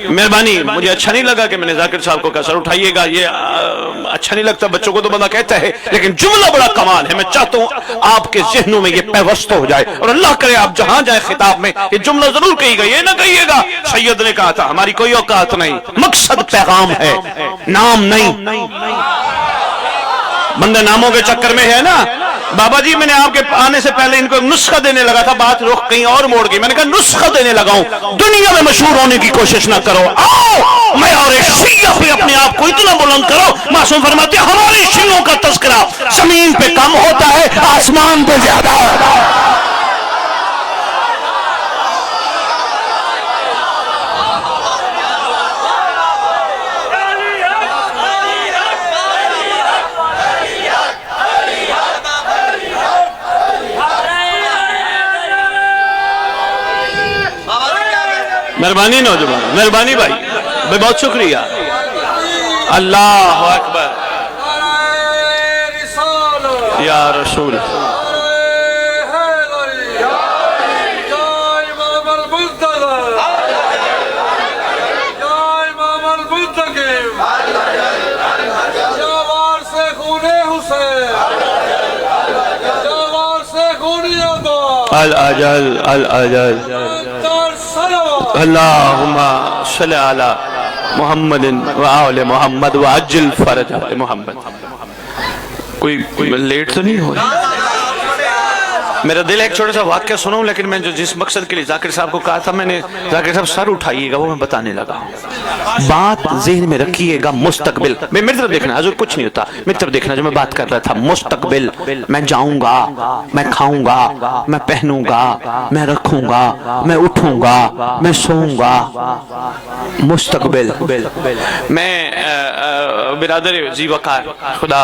مہربانی. مجھے اچھا نہیں لگا کہ میں نے ذاکر صاحب کو کہا سر اٹھائیے گا. یہ اچھا نہیں لگتا، بچوں کو تو بندہ کہتا ہے، لیکن جملہ بڑا کمال ہے. میں چاہتا ہوں آپ کے ذہنوں میں یہ پیوست ہو جائے، اور اللہ کرے آپ جہاں جائیں خطاب میں یہ جملہ ضرور کہی گا. یہ نہ کہیے گا سید نے کہا تھا، ہماری کوئی اوقات نہیں. مقصد پیغام ہے، نام نہیں. بندے ناموں کے چکر میں ہے نا. بابا جی میں نے آپ کے آنے سے پہلے ان کو نسخہ دینے لگا تھا، بات رخ کہیں اور موڑ گئی. میں نے کہا نسخہ دینے لگا ہوں، دنیا میں مشہور ہونے کی کوشش نہ کرو. آؤ میں اور شیعہ پہ اپنے آپ کو اتنا بلند کرو. معصوم فرماتے ہیں ہمارے شیعوں کا تذکرہ زمین پہ کم ہوتا ہے، آسمان پہ زیادہ ہوتا ہے. مہربانی نوجوان، مہربانی بھائی، بہت شکریہ. اللہ اکبر یا رسول. الاجل اللہم صلی علی محمد و آل محمد و عجل فرج محمد. کوئی لیٹ تو نہیں ہو رہا؟ میرا دل ہے ایک چھوٹا سا واقعہ سناؤں، لیکن میں جو جس مقصد کے لیے ذاکر صاحب کو کہا تھا، میں نے ذاکر صاحب سر اٹھائیے گا، وہ میں بتانے لگا ہوں۔ بات ذہن میں رکھیے گا، مستقبل میری طرف دیکھنا، حضور کچھ نہیں ہوتا، میری طرف دیکھنا جو میں بات کر رہا تھا، مستقبل، میں جاؤں گا، میں کھاؤں گا، میں پہنوں گا، میں رکھوں گا، میں اٹھوں گا، میں سوؤں گا، مستقبل۔ میں برادر زی وقار، خدا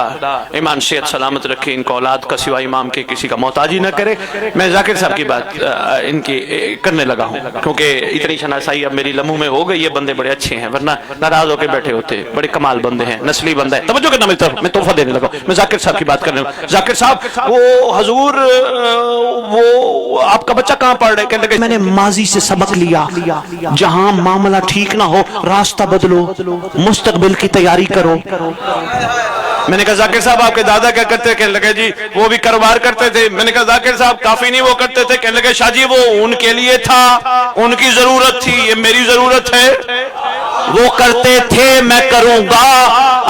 ایمان صحت سلامت رکھے، ان کو اولاد کا سوائے امام کے کسی کا محتاج ہی نہ کرے۔ میں ذاکر صاحب کی بات ان کی کرنے لگا ہوں، کیونکہ اتنی شناسائی اب میری لمحوں میں ہو گئی، یہ بندے بڑے اچھے ہیں، ورنہ ناراض ہو کے بیٹھے ہوتے، بڑے کمال بندے ہیں، نسلی بندہ ہے۔ توجہ کرنا میری طرف، میں تحفہ دینے لگا ہوں، میں ذاکر صاحب کی بات کرنے لگا ہوں۔ ذاکر صاحب وہ حضور وہ آپ کا بچہ کہاں پڑھ رہے؟ کہنے لگے میں نے ماضی سے سبق لیا، جہاں معاملہ ٹھیک نہ ہو راستہ بدلو، مستقبل کی تیاری کرو۔ میں نے کہا ذاکر صاحب آپ کے دادا کیا کرتے؟ کہنے لگے جی وہ بھی کاروبار کرتے تھے۔ میں نے کہا ذاکر صاحب کافی نہیں وہ کرتے تھے؟ کہنے لگے شاہ جی وہ ان کے لیے تھا، ان کی ضرورت تھی، یہ میری ضرورت ہے۔ وہ کرتے تھے، میں کروں گا۔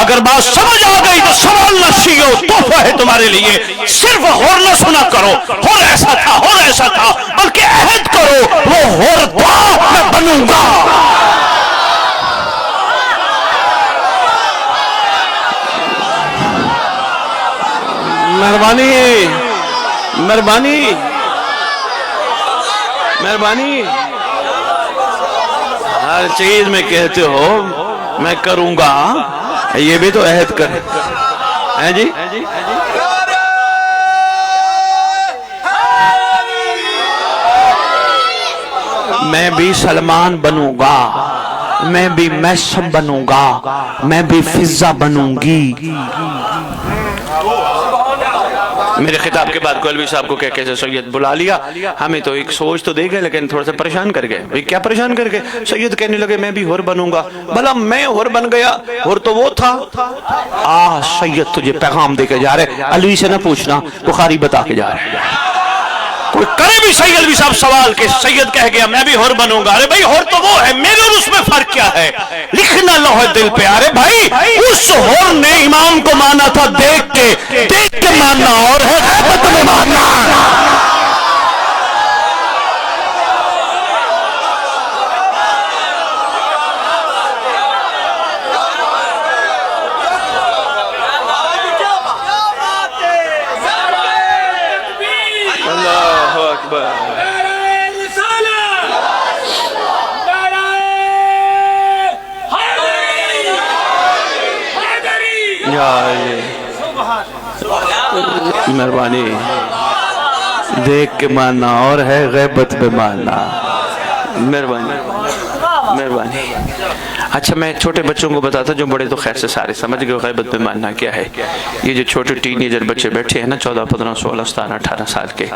اگر بات سمجھ آ گئی تو سوال نہ شیو، تحفہ ہے تمہارے لیے، صرف ہور نہ سنا کرو، ہور ایسا تھا، ہور ایسا تھا، بلکہ عہد کرو وہ ہور تھا، میں بنوں گا۔ مہربانی مہربانی مہربانی، ہر چیز میں کہتے ہو میں کروں گا، یہ بھی تو عہد کر ہے جی۔ میں بھی سلمان بنوں گا، میں بھی میسم بنوں گا، میں بھی فضا بنوں گی۔ میرے خطاب کے بعد کولوی صاحب کو کہہ سید بلا لیا، ہمیں تو ایک سوچ تو دے گئے لیکن تھوڑا سا پریشان کر گئے۔ بھئی کیا پریشان کر گئے؟ سید کہنے لگے میں بھی ہور بنوں گا۔ بھلا میں ہور بن گیا، ہور تو وہ تھا۔ سید تجھے پیغام دے کے جا رہے، علوی سے نہ پوچھنا، بخاری بتا کے جا رہے۔ کوئی کرے بھی سید علوی صاحب سوال کہ سید کہہ گیا میں بھی ہور بنوں گا، ارے بھائی ہور تو وہ ہے، میرے اور اس میں فرق کیا ہے؟ لکھنا لوح دل پہ، ارے بھائی اس ہور نے امام کو مانا تھا دیکھ کے ماننا اور ہے غیبت میں ماننا۔ اللہ اکبر۔ مہربانی، دیکھ کے ماننا اور ہے غیبت میں ماننا۔ مہربانی مہربانی۔ اچھا میں چھوٹے بچوں کو بتاتا، جو بڑے تو خیر سے سارے سمجھ گئے غیبت میں ماننا کیا ہے۔ یہ جو چھوٹے ٹین ایجر بچے بیٹھے ہیں نا، 14 15 16 17 18 سال کے،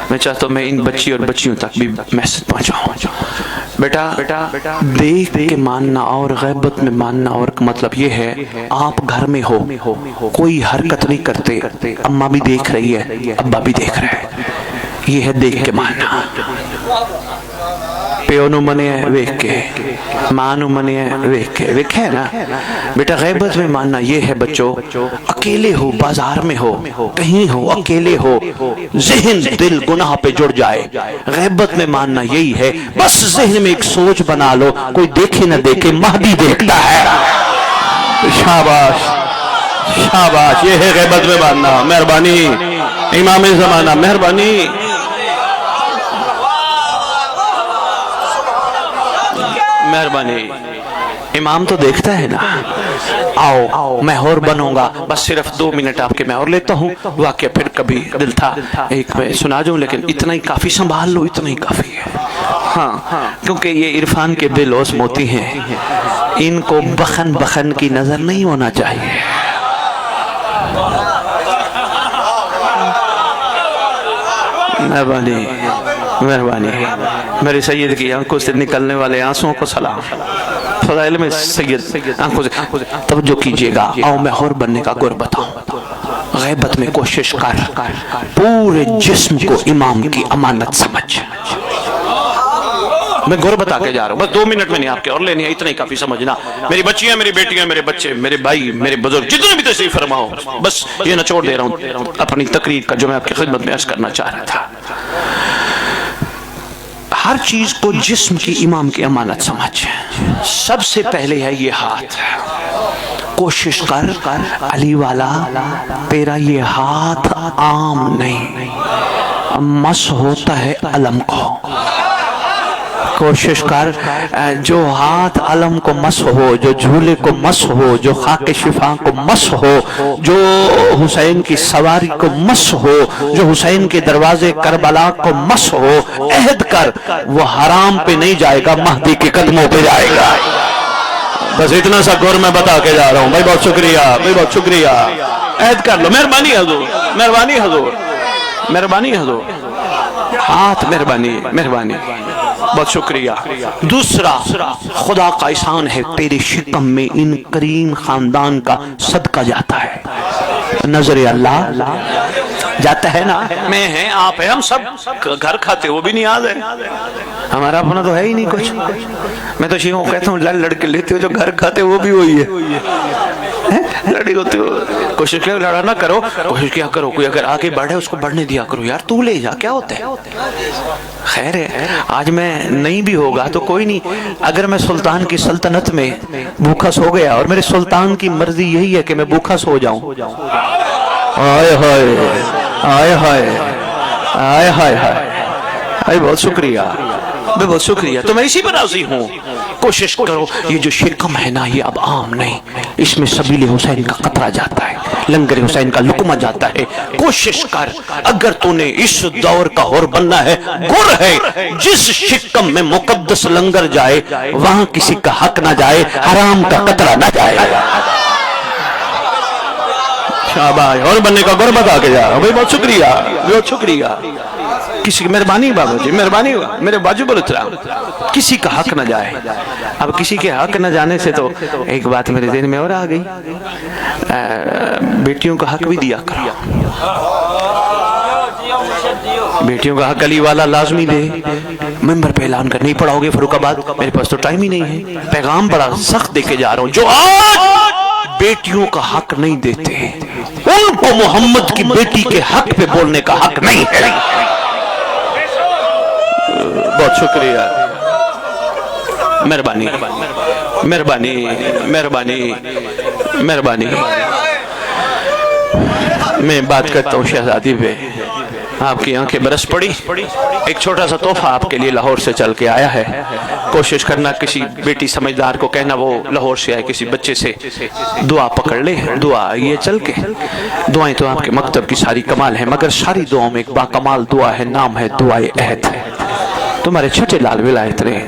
میں چاہتا ہوں میں ان بچی اور بچیوں تک بھی میسج پہنچاؤں۔ بیٹا دیکھ کے ماننا اور غیبت میں ماننا اور مطلب یہ ہے آپ گھر میں ہو، کوئی حرکت نہیں کرتے، اماں بھی دیکھ رہی ہے، ابا بھی دیکھ رہے ہیں، یہ ہے دیکھ کے ماننا۔ پیو نو منیا ویکھ کے، ماں نو منیا ویکھ کے، ویکھے نا بیٹا۔ غیبت میں ماننا یہ ہے بچوں، اکیلے ہو، بازار میں ہو، کہیں ہو، اکیلے ہو، ذہن دل گناہ پہ جڑ جائے، غیبت میں ماننا یہی ہے، بس ذہن میں ایک سوچ بنا لو، کوئی دیکھے نہ دیکھے مہدی دیکھتا ہے۔ شاباش شاباش، یہ ہے غیبت میں ماننا۔ مہربانی امام زمانہ، مہربانی۔ مہربانی، امام تو دیکھتا ہے نا۔ آؤ میں ہور بنوں گا، بس صرف 2 منٹ آپ کے میں اور لیتا ہوں، واقعہ پھر کبھی دل تھا ایک میں سنا جاؤں، لیکن اتنا ہی کافی، سنبھال لو، اتنا ہی کافی ہے۔ ہاں کیونکہ یہ عرفان کے بے لوث موتی ہیں، ان کو بخن کی نظر نہیں ہونا چاہیے۔ مہربانی مہربانی، میرے سید کی آنکھوں سے نکلنے والے آنسوں کو سلام۔ فضائل میں سید آنکھوں سے توجہ کیجئے گا۔ آؤ میں ہور بننے کا گر بتاؤں۔ غیبت میں کوشش کر، پورے جسم کو امام کی امانت سمجھ، میں غور بتا کے جا رہا ہوں، بس 2 منٹ میں نہیں آپ کے اور لینی ہے، اتنا ہی کافی سمجھنا. میری بچیاں، میری بیٹیاں، میرے بچے، میرے بھائی، میرے بزرگ، جتنے بھی تشریف فرماؤ، بس یہ نہ چھوڑ دے رہا ہوں اپنی تقریر کا جو میں آپ کی خدمت میں عرض کرنا چاہ رہا تھا. ہر چیز کو جسم کی امام کی امانت سمجھ. سب سے پہلے ہے یہ ہاتھ. کوشش کر علی والا تیرا یہ ہاتھ عام نہیں، مس ہوتا ہے علم کو. کوشش کر جو ہاتھ علم کو مس ہو، جو جھولے کو مس ہو، جو خاک شفا کو مس ہو، جو حسین کی سواری کو مس ہو، جو حسین کے دروازے کربلا کو مس ہو، عہد کر وہ حرام پہ نہیں جائے گا، مہدی کے قدموں پہ جائے گا. بس اتنا سا غور میں بتا کے جا رہا ہوں. بھائی بہت شکریہ، بھائی بہت شکریہ. عہد کر لو. مہربانی حضور، مہربانی حضور، مہربانی حضور. ہاتھ مہربانی، مہربانی، بہت شکریہ. دوسرا، خدا کا احسان ہے تیرے شکم میں ان کریم خاندان کا صدقہ جاتا ہے. نظر اللہ جاتا ہے نا. میں ہیں، آپ ہیں، ہم سب گھر کھاتے وہ بھی نیاز ہے. ہمارا اپنا تو ہے ہی نہیں کچھ. میں تو شیعوں کو کہتا ہوں لڑ کے لیتے ہو، جو گھر کھاتے وہ بھی وہی ہے. لڑی ہوتے ہو، کوشش کیا لڑا نہ کرو، کوشش کیا کرو کوئی اگر آگے بڑھے اس کو بڑھنے دیا کرو. یار تو لے جا، کیا ہوتا ہے. خیر ہے، آج میں نہیں بھی ہوگا تو کوئی نہیں. اگر میں سلطان کی سلطنت میں بھوکا سو گیا اور میرے سلطان کی مرضی یہی ہے کہ میں بھوکا سو جاؤں، آئے ہائے آئے ہائے آئے ہائے ہائے. بہت شکریہ، بہت شکریہ. تو میں اسی پر راضی ہوں. کوشش کرو یہ جو شکم ہے نا یہ اب عام نہیں، اس میں سبیل حسین کا قطرہ جاتا ہے، لنگر حسین کا لقمہ جاتا ہے. کوشش کر اگر تو نے اس دور کا ہور بننا ہے، گر ہے جس شکم میں مقدس لنگر جائے وہاں کسی کا حق نہ جائے، حرام کا قطرہ نہ جائے. شاباش. اور بننے کا گر بتا کے جا رہا ہوں. بھائی بہت شکریہ، بہت شکریہ. کسی کی مہربانی بابا جی، مہربانی میرے باجو بول اترا. کسی کا حق نہ جائے. اب کسی کے حق نہ جانے سے تو ایک بات میرے ذہن میں اور آ گئی، بیٹیوں کا حق بھی دیا کرو. بیٹیوں کا حق علی والا لازمی دے. ممبر پہ اعلان کر، نہیں پڑھاؤ گے فاروق آباد، میرے پاس تو ٹائم ہی نہیں ہے. پیغام بڑا سخت دے کے جا رہا ہوں. جو آج بیٹیوں کا حق نہیں دیتے ان کو محمد کی بیٹی کے حق پہ بولنے کا حق نہیں ہے. بہت شکریہ، مہربانی مہربانی مہربانی مہربانی. میں بات کرتا ہوں شہزادی پہ. آپ کی آنکھیں برس پڑی. ایک چھوٹا سا تحفہ آپ کے لیے لاہور سے چل کے آیا ہے. کوشش کرنا کسی بیٹی سمجھدار کو کہنا وہ لاہور سے آئے، کسی بچے سے دعا پکڑ لے. دعا یہ چل کے دعائیں تو آپ کے مکتب کی ساری کمال ہیں، مگر ساری دعاؤں میں ایک با کمال دعا ہے، نام ہے دعائے عہد. تمہارے چھٹے لال ولایت رہے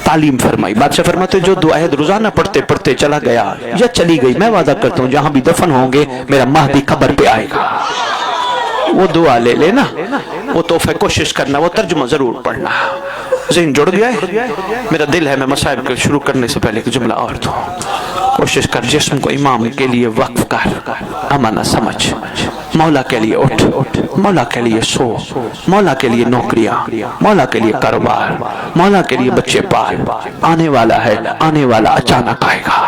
تعلیم فرمائی. بادشاہ فرماتے جو دعا عہد روزانہ پڑھتے پڑھتے چلا گیا یا چلی گئی، میں وعدہ کرتا ہوں جہاں بھی دفن ہوں گے میرا مہدی قبر پہ آئے گا. وہ دعا لے لینا، وہ تحفہ کوشش کرنا، وہ ترجمہ ضرور پڑھنا. ذہن جڑ گیا ہے. میرا دل ہے میں مصائب کو شروع کرنے سے پہلے ایک جملہ اور دوں. کوشش کر جسم کو امام کے لیے وقف کر، امانہ سمجھ. مولا کے لیے اٹھ، مولا کے لیے سو، مولا کے لیے نوکریاں، مولا کے لیے کاروبار، مولا کے لیے بچے پال. آنے والا ہے، آنے والا اچانک آئے گا،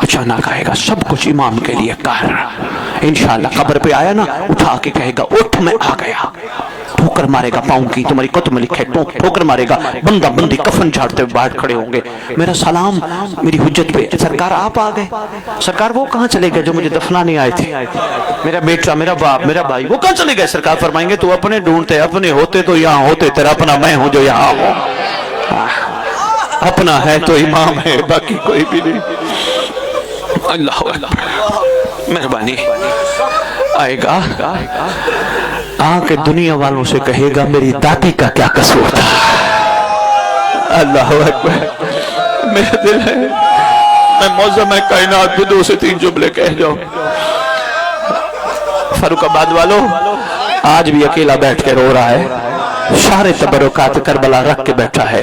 اچانک آئے گا. سب کچھ امام کے لیے کر. انشاءاللہ قبر پہ آیا نا، اٹھا کے کہے گا اٹھ میں آ گیا. ٹھوکر مارے گا پاؤں کی، تمہاری کتب میں لکھا ہے ٹھوکر مارے گا. بندہ بندی کفن جھاڑتے ہوئے باہر کھڑے ہوں گے. میرا سلام میری حجت پہ. سرکار آپ آ گئے. سرکار وہ کہاں چلے گئے جو مجھے دفنانے آئے تھے؟ میرا بیٹا، میرا باپ، میرا بھائی، وہ کہاں چلے گئے؟ سرکار فرمائیں گے تو اپنے ڈھونڈتے، اپنے ہوتے تو یہاں ہوتے. تیرا اپنا میں ہوں جو یہاں ہوں. اپنا ہے تو امام ہے، باقی کوئی بھی نہیں. اللہ اکبر. مہربانی. آئے گا آ کے دنیا والوں سے کہے گا میری دادی کا کیا قصور تھا. اللہ اکبر. میرا دل ہے میں معظم کائنات بھی 2 سے 3 جملے کہہ جاؤں. فاروق آباد والوں آج بھی اکیلا بیٹھ کے رو رہا ہے. سارے تبرکات کربلا رکھ کے بیٹھا ہے،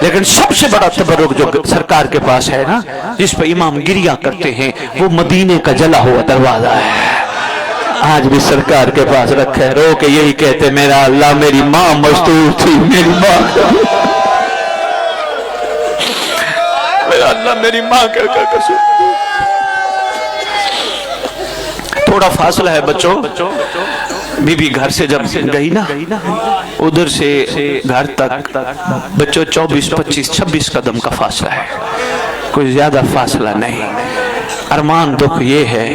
لیکن سب سے بڑا تبرک جو سرکار کے پاس ہے نا، جس پہ امام گریہ کرتے ہیں، وہ مدینے کا جلا ہوا دروازہ ہے. آج بھی سرکار کے پاس رکھے، رو کے یہی کہتے میرا اللہ میری ماں مستور تھی، میری ماں میرا اللہ میری ماں کا قصور۔ تھوڑا فاصلہ ہے بچوں، بی بی گھر سے جب گئی نا ادھر سے گھر تک بچوں 24 25 26 قدم کا فاصلہ ہے، کوئی زیادہ فاصلہ نہیں۔ ارمان دکھ یہ ہے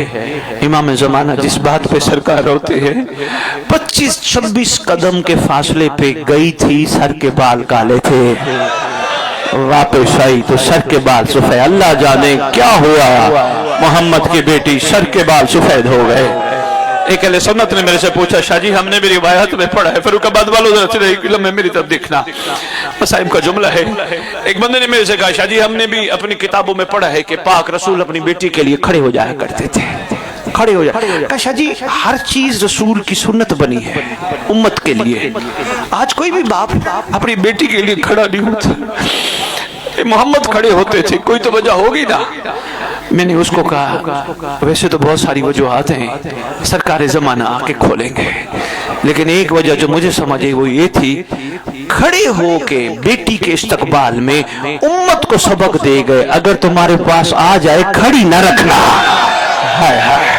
امام زمانہ جس بات پہ سرکار ہوتے ہیں 25 26 قدم کے فاصلے پہ گئی تھی، سر کے بال کالے تھے، واپس آئی تو سر کے بال سفید، اللہ جانے کیا ہوا، محمد کی بیٹی سر کے بال سفید ہو گئے۔ ایک اہل سنت نے میرے سے پوچھا شاہ جی ہم نے بھی روایت میں پڑھا ہے، فاروق آباد والوں ذرا میری طرف دیکھنا، صاحب کا جملہ ہے۔ ایک بندے نے میرے سے کہا شاہ جی ہم نے بھی اپنی کتابوں میں پڑھا ہے کہ پاک رسول اپنی بیٹی کے لیے کھڑے ہو جایا کرتے تھے، کھڑے ہو جائے۔ کہا شاہ جی ہر چیز رسول کی سنت بنی ہے امت کے لیے، آج کوئی بھی باپ اپنی بیٹی کے لیے کھڑا نہیں ہوتا، محمد کھڑے ہوتے تھے، کوئی تو وجہ ہوگی نا۔ میں نے اس کو کہا ویسے تو بہت ساری وجوہات ہیں، سرکار زمانہ آ کے کھولیں گے، لیکن ایک وجہ جو مجھے سمجھے وہ یہ تھی کھڑے ہو کے بیٹی کے استقبال میں امت کو سبق دے گئے اگر تمہارے پاس آ جائے کھڑی نہ رکھنا۔ ہائے ہائے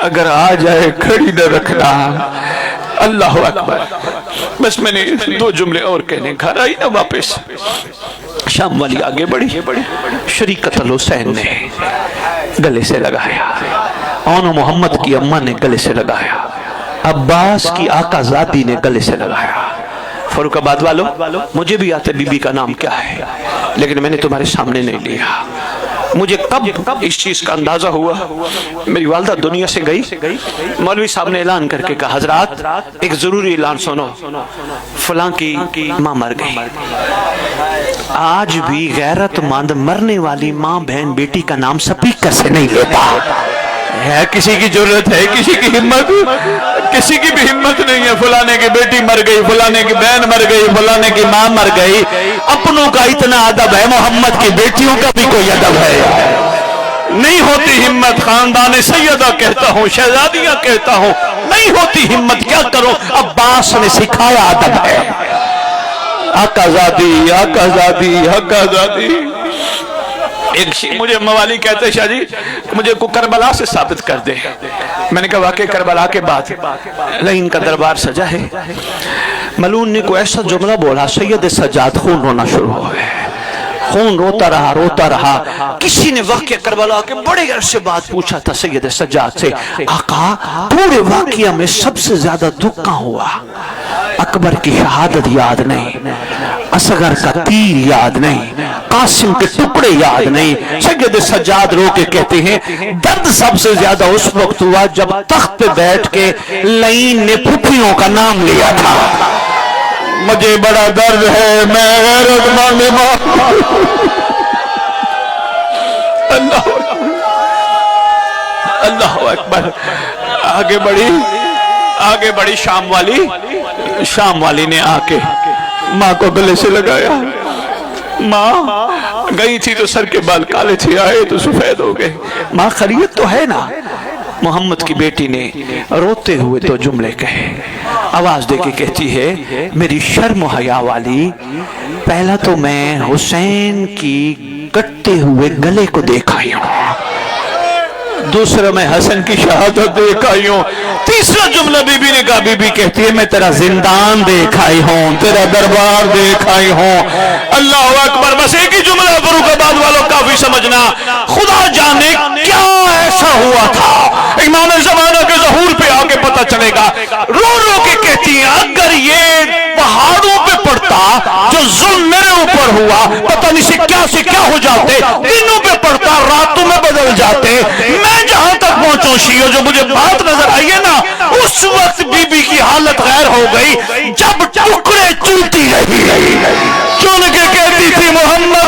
اگر آ جائے کھڑی نہ رکھنا۔ اللہ اکبر۔ بس میں نے 2 جملے اور کہنے، گھر آئی نا واپس، شام والی آگے بڑھی، شریکت الحسین نے گلے سے لگایا، اونو محمد کی اماں نے گلے سے لگایا، عباس کی آقا زادی نے گلے سے لگایا۔ فاروق آباد والوں مجھے بھی آتے بی بی کا نام کیا ہے، لیکن میں نے تمہارے سامنے نہیں لیا۔ مجھے کب اس چیز کا اندازہ ہوا، میری والدہ دنیا سے گئی، مولوی صاحب نے اعلان کر کے کہا حضرات ایک ضروری اعلان سنو، فلاں کی ماں مر گئی۔ آج بھی غیرت مند مرنے والی ماں بہن بیٹی کا نام سپیکر سے نہیں لیتا ہے، کسی کی ضرورت ہے، کسی کی ہمت، کسی کی بھی ہمت نہیں ہے، فلانے کی بیٹی مر گئی، فلانے کی بہن مر گئی، فلانے کی ماں مر گئی۔ اپنوں کا اتنا ادب ہے، محمد کی بیٹیوں کا بھی کوئی ادب ہے؟ نہیں ہوتی ہمت، خاندان سیدہ کہتا ہوں، شہزادیاں کہتا ہوں، نہیں ہوتی ہمت، کیا کرو؟ عباس نے سکھایا ادب ہے۔ آقا زادی، آقا زادی، آقا زادی۔ ایک مجھے موالی کہتے شاہ جی مجھے کو کربلا سے ثابت کر دے، میں نے کہا واقعی کربلا کے بعد لائن کا دربار سجا ہے، ملعون نے کوئی ایسا جملہ بولا سید سجاد خون رونا شروع ہو گئے، خون روتا رہا۔ کسی نے واقعہ کربلا کے بڑے عرصے بعد پوچھا تھا سید سجاد سے، آقا پورے واقعہ میں سب سے زیادہ دکھ کہاں ہوا؟ اکبر کی شہادت یاد نہیں، اصغر کا تیر یاد نہیں، قاسم کے ٹکڑے یاد نہیں۔ سید سجاد رو کے کہتے ہیں درد سب سے زیادہ اس وقت ہوا جب تخت پہ بیٹھ کے لعین نے پھپھیوں کا نام لیا تھا۔ مجھے بڑا درد ہے، میں غیرت مند ماں۔ اللہ اکبر۔ آگے بڑی شام والی نے آ کے ماں کو گلے سے لگایا۔ ماں گئی تھی تو سر کے بال کالے تھے، آئے تو سفید ہو گئے، ماں خیریت تو ہے نا؟ محمد کی بیٹی نے روتے ہوئے تو جملے کہے، آواز دے کے کہتی ہے میری شرم و حیا والی، پہلا تو میں حسین کی کٹتے ہوئے گلے کو دیکھ آئی ہوں، دوسرا میں حسن کی شہادت دیکھ آئی ہوں، تیسرا جملہ بی بی نے کہا، بی بی کہتی ہے میں تیرا زندان دیکھ آئی ہوں، تیرا دربار دیکھ آئی ہوں۔ اللہ اکبر۔ بس ایک ہی جملہ فاروق آباد والوں کافی سمجھنا، خدا جانے کیا ایسا ہوا تھا، امام زمانہ کے ظہور پہ آگے پتہ چلے گا۔ رو رو کے کہتی ہیں اگر یہ پہاڑوں پہ پڑتا جو ظلم میرے اوپر ہوا پتہ نہیں سے کیا ہو جاتے، دنوں پہ پڑتا راتوں میں بدل جاتے، میں جہاں تک پہنچوں شیعہ جو مجھے بات نظر آئی ہے نا، اس وقت بی بی کی حالت غیر ہو گئی جب ٹکڑے چلتی رہی، چن کے کہتی تھی محمد